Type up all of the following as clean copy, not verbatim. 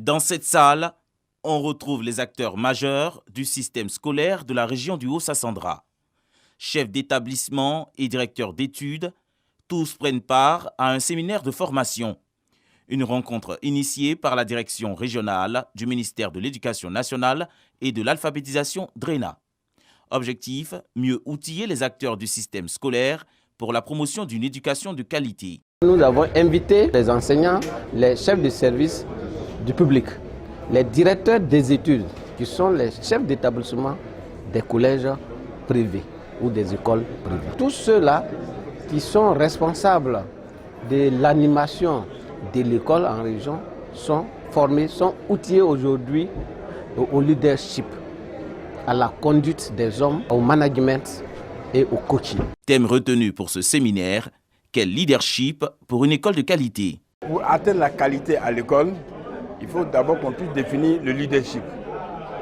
Dans cette salle, on retrouve les acteurs majeurs du système scolaire de la région du Haut-Sassandra. Chefs d'établissement et directeurs d'études, tous prennent part à un séminaire de formation. Une rencontre initiée par la direction régionale du ministère de l'Éducation nationale et de l'alphabétisation DRENA. Objectif, mieux outiller les acteurs du système scolaire pour la promotion d'une éducation de qualité. Nous avons invité les enseignants, les chefs de service du public, les directeurs des études, qui sont les chefs d'établissement des collèges privés ou des écoles privées. Tous ceux-là qui sont responsables de l'animation de l'école en région sont formés, sont outillés aujourd'hui au leadership, à la conduite des hommes, au management et au coaching. Thème retenu pour ce séminaire, quel leadership pour une école de qualité? Pour atteindre la qualité à l'école, il faut d'abord qu'on puisse définir le leadership.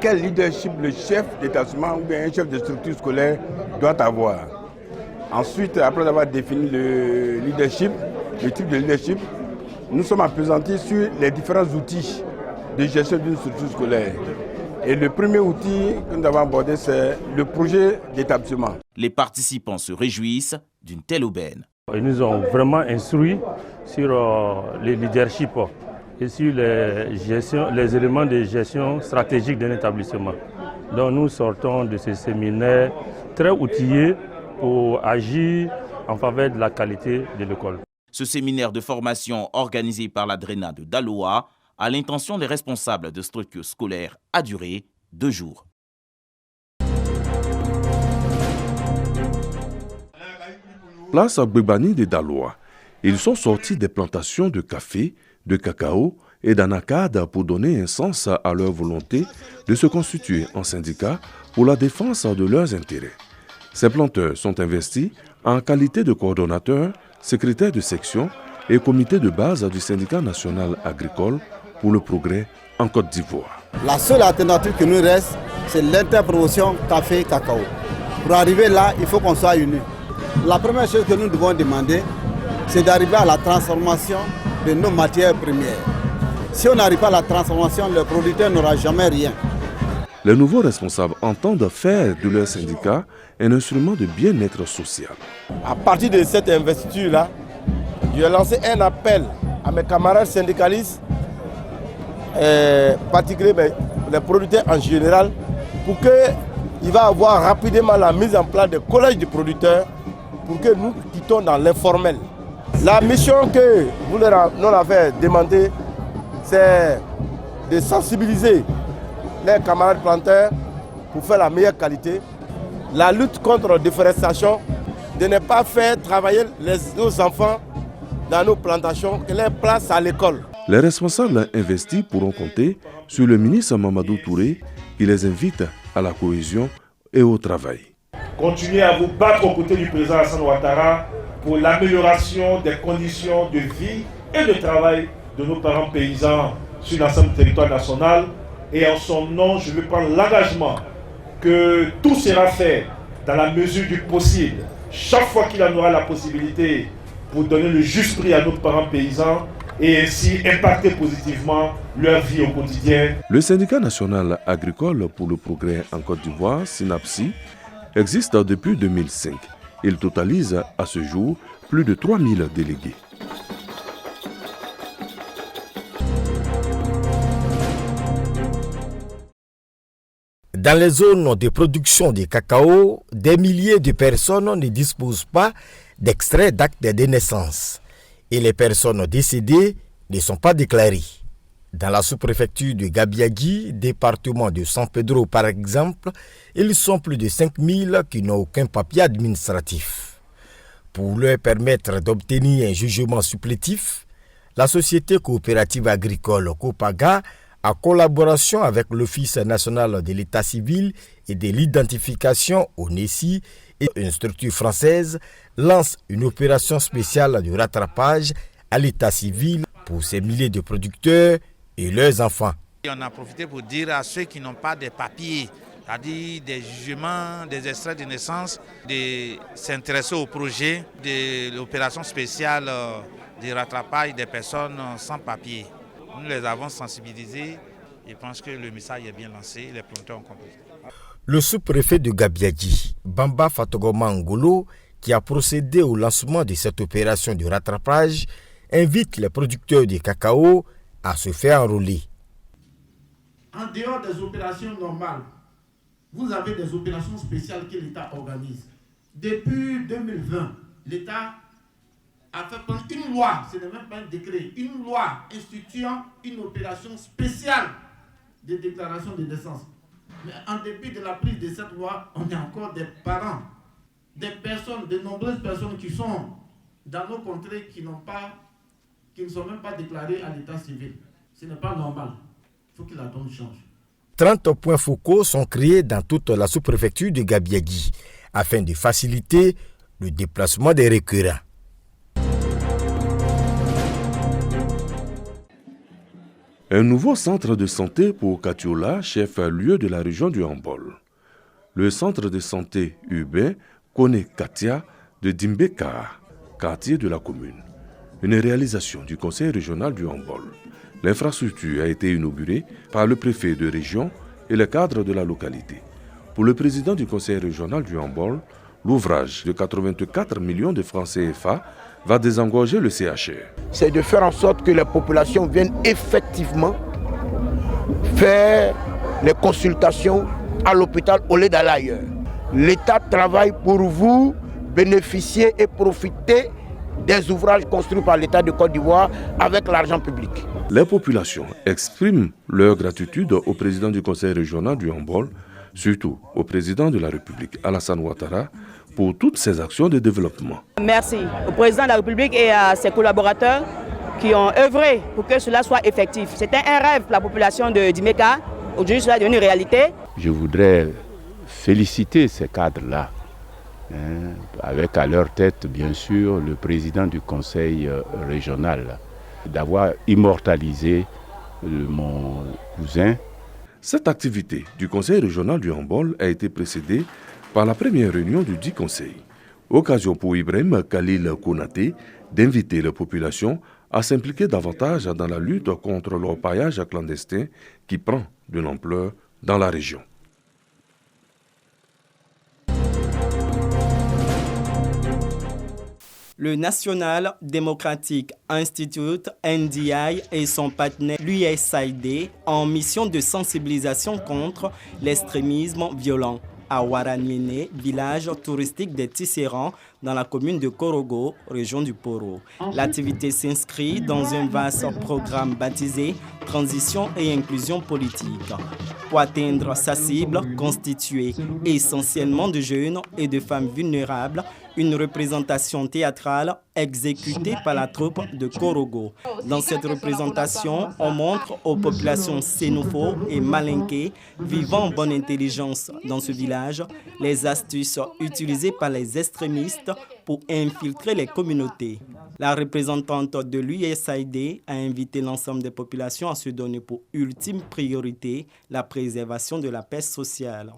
Quel leadership le chef d'établissement ou bien un chef de structure scolaire doit avoir. Ensuite, après avoir défini le leadership, le type de leadership, nous sommes appesantis sur les différents outils de gestion d'une structure scolaire. Et le premier outil que nous avons abordé, c'est le projet d'établissement. Les participants se réjouissent d'une telle aubaine. Ils nous ont vraiment instruits sur le leadership et sur les éléments de gestion stratégique d'un établissement. Donc nous sortons de ce séminaire très outillés pour agir en faveur de la qualité de l'école. Ce séminaire de formation organisé par la DRENA de Daloa a l'intention des responsables de structures scolaires a duré 2 jours. Place à Gbebani de Daloa. Ils sont sortis des plantations de café, de cacao et d'anacarde pour donner un sens à leur volonté de se constituer en syndicat pour la défense de leurs intérêts. Ces planteurs sont investis en qualité de coordonnateurs, secrétaires de section et comité de base du syndicat national agricole pour le progrès en Côte d'Ivoire. La seule alternative qui nous reste, c'est l'interpromotion café-cacao. Pour arriver là, il faut qu'on soit unis. La première chose que nous devons demander, c'est d'arriver à la transformation de nos matières premières. Si on n'arrive pas à la transformation, le producteur n'aura jamais rien. Les nouveaux responsables entendent faire de leur syndicat un instrument de bien-être social. À partir de cette investiture-là, je vais lancer un appel à mes camarades syndicalistes, particulièrement les producteurs en général, pour qu'il va avoir rapidement la mise en place des collèges de producteurs pour que nous quittons dans l'informel. La mission que vous nous avez demandé, c'est de sensibiliser les camarades planteurs pour faire la meilleure qualité. La lutte contre la déforestation, de ne pas faire travailler nos enfants dans nos plantations, que les place à l'école. Les responsables investis pourront compter sur le ministre Mamadou Touré qui les invite à la cohésion et au travail. Continuez à vous battre aux côtés du président Alassane Ouattara pour l'amélioration des conditions de vie et de travail de nos parents paysans sur l'ensemble du territoire national. Et en son nom, je veux prendre l'engagement que tout sera fait dans la mesure du possible, chaque fois qu'il en aura la possibilité, pour donner le juste prix à nos parents paysans et ainsi impacter positivement leur vie au quotidien. Le syndicat national agricole pour le progrès en Côte d'Ivoire, SYNAPSI, existe depuis 2005. Il totalise à ce jour plus de 3000 délégués. Dans les zones de production de cacao, des milliers de personnes ne disposent pas d'extrait d'acte de naissance et les personnes décédées ne sont pas déclarées. Dans la sous-préfecture de Gabiagui, département de San Pedro par exemple, ils sont plus de 5000 qui n'ont aucun papier administratif. Pour leur permettre d'obtenir un jugement supplétif, la société coopérative agricole Copaga, en collaboration avec l'Office national de l'état civil et de l'identification au NESI et une structure française, lance une opération spéciale de rattrapage à l'état civil pour ces milliers de producteurs et leurs enfants. On a profité pour dire à ceux qui n'ont pas de papiers, c'est-à-dire des jugements, des extraits de naissance, de s'intéresser au projet de l'opération spéciale de rattrapage des personnes sans papiers. Nous les avons sensibilisés. Je pense que le message est bien lancé, les planteurs ont compris. Le sous-préfet de Gabiadji, Bamba Fatogoma Ngolo, qui a procédé au lancement de cette opération de rattrapage, invite les producteurs de cacao à se faire enrôler. En dehors des opérations normales, vous avez des opérations spéciales que l'État organise. Depuis 2020, l'État a fait prendre une loi, ce n'est même pas un décret, une loi instituant une opération spéciale de déclaration de naissance. Mais en dépit de la prise de cette loi, on a encore des parents, des personnes, de nombreuses personnes qui sont dans nos contrées qui ne sont même pas déclarées à l'état civil. Ce n'est pas normal. Il faut que la donne change. 30 points focaux sont créés dans toute la sous-préfecture de Gabiadji afin de faciliter le déplacement des requérants. Un nouveau centre de santé pour Katiola, chef-lieu de la région du Hambol. Le centre de santé urbain Kone Katia de Dimbeka, quartier de la commune. Une réalisation du conseil régional du Hambol. L'infrastructure a été inaugurée par le préfet de région et le cadre de la localité. Pour le président du conseil régional du Hambol, l'ouvrage de 84 millions de francs CFA va désengorger le CHR. C'est de faire en sorte que les populations viennent effectivement faire les consultations à l'hôpital au lieu d'aller ailleurs. L'État travaille pour vous bénéficier et profiter des ouvrages construits par l'État de Côte d'Ivoire avec l'argent public. Les populations expriment leur gratitude au président du conseil régional du Hambol, surtout au président de la République, Alassane Ouattara, pour toutes ces actions de développement. Merci au président de la République et à ses collaborateurs qui ont œuvré pour que cela soit effectif. C'était un rêve pour la population de Dimeka. Aujourd'hui, cela est devenu une réalité. Je voudrais féliciter ces cadres-là, avec à leur tête, bien sûr, le président du conseil régional, d'avoir immortalisé mon cousin. Cette activité du conseil régional du Hambol a été précédée par la première réunion du dit conseil. Occasion pour Ibrahim Khalil Konaté d'inviter la population à s'impliquer davantage dans la lutte contre l'orpaillage clandestin qui prend de l'ampleur dans la région. Le National Democratic Institute, NDI, et son partenaire l'USAID en mission de sensibilisation contre l'extrémisme violent à Waraniene, village touristique des Tisserands dans la commune de Korogo, région du Poro. L'activité s'inscrit dans un vaste programme baptisé Transition et inclusion politique. Pour atteindre sa cible, constituée essentiellement de jeunes et de femmes vulnérables, une représentation théâtrale exécutée par la troupe de Korogo. Dans cette représentation, on montre aux populations sénophobes et malinquées vivant en bonne intelligence dans ce village les astuces utilisées par les extrémistes pour infiltrer les communautés. La représentante de l'USAID a invité l'ensemble des populations à se donner pour ultime priorité la préservation de la paix sociale.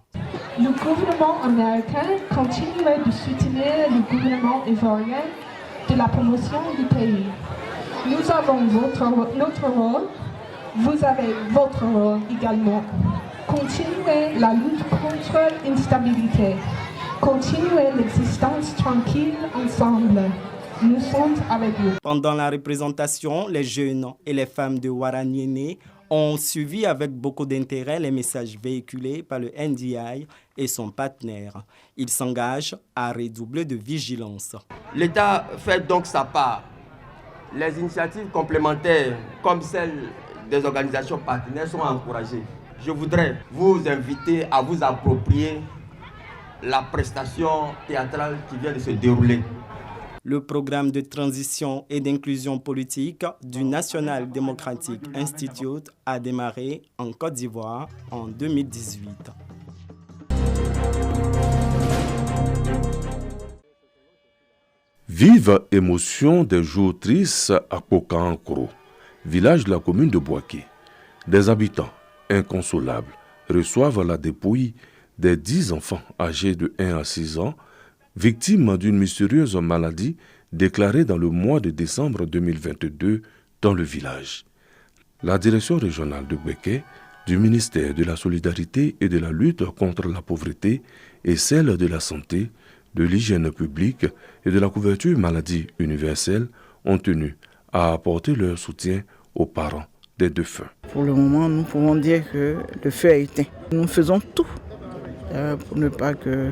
Le gouvernement américain continue de soutenir le gouvernement ivoirien de la promotion du pays. Nous avons notre rôle, vous avez votre rôle également. Continuez la lutte contre l'instabilité. Continuez l'existence tranquille ensemble. Nous sommes avec vous. Pendant la représentation, les jeunes et les femmes de Waraniene ont suivi avec beaucoup d'intérêt les messages véhiculés par le NDI et son partenaire. Ils s'engagent à redoubler de vigilance. L'État fait donc sa part. Les initiatives complémentaires, comme celles des organisations partenaires, sont encouragées. Je voudrais vous inviter à vous approprier la prestation théâtrale qui vient de se dérouler. Le programme de transition et d'inclusion politique du National Democratic Institute a démarré en Côte d'Ivoire en 2018. Vive émotion des jours tristes à Kokankro, village de la commune de Boaké. Des habitants inconsolables reçoivent la dépouille des 10 enfants âgés de 1 à 6 ans victimes d'une mystérieuse maladie déclarée dans le mois de décembre 2022 dans le village. La direction régionale de Béké, du ministère de la Solidarité et de la lutte contre la pauvreté et celle de la santé, de l'hygiène publique et de la couverture maladie universelle ont tenu à apporter leur soutien aux parents des défunts. Pour le moment, nous pouvons dire que le feu est éteint. Nous faisons tout pour ne pas que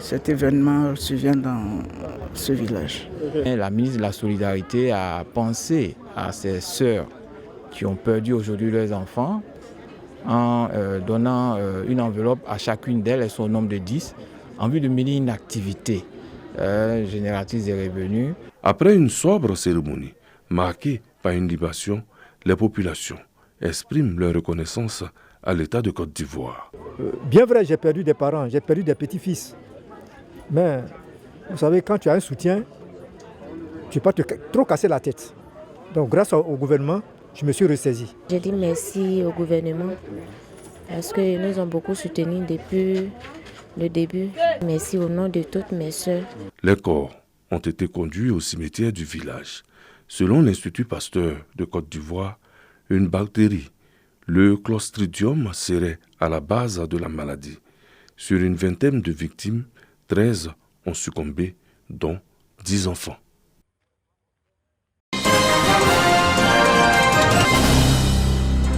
cet événement survienne dans ce village. La ministre de la Solidarité a pensé à ces sœurs qui ont perdu aujourd'hui leurs enfants en donnant une enveloppe à chacune d'elles, elles sont au nombre de 10, en vue de mener une activité génératrice des revenus. Après une sobre cérémonie marquée par une libation, les populations expriment leur reconnaissance à l'État de Côte d'Ivoire. Bien vrai, j'ai perdu des parents, j'ai perdu des petits-fils. Mais vous savez, quand tu as un soutien, tu ne peux pas trop casser la tête. Donc grâce au gouvernement, je me suis ressaisi. Je dis merci au gouvernement parce qu'ils nous ont beaucoup soutenus depuis le début. Merci au nom de toutes mes sœurs. Les corps ont été conduits au cimetière du village. Selon l'Institut Pasteur de Côte d'Ivoire, une bactérie, le Clostridium, serait à la base de la maladie. Sur une vingtaine de victimes, 13 ont succombé, dont 10 enfants.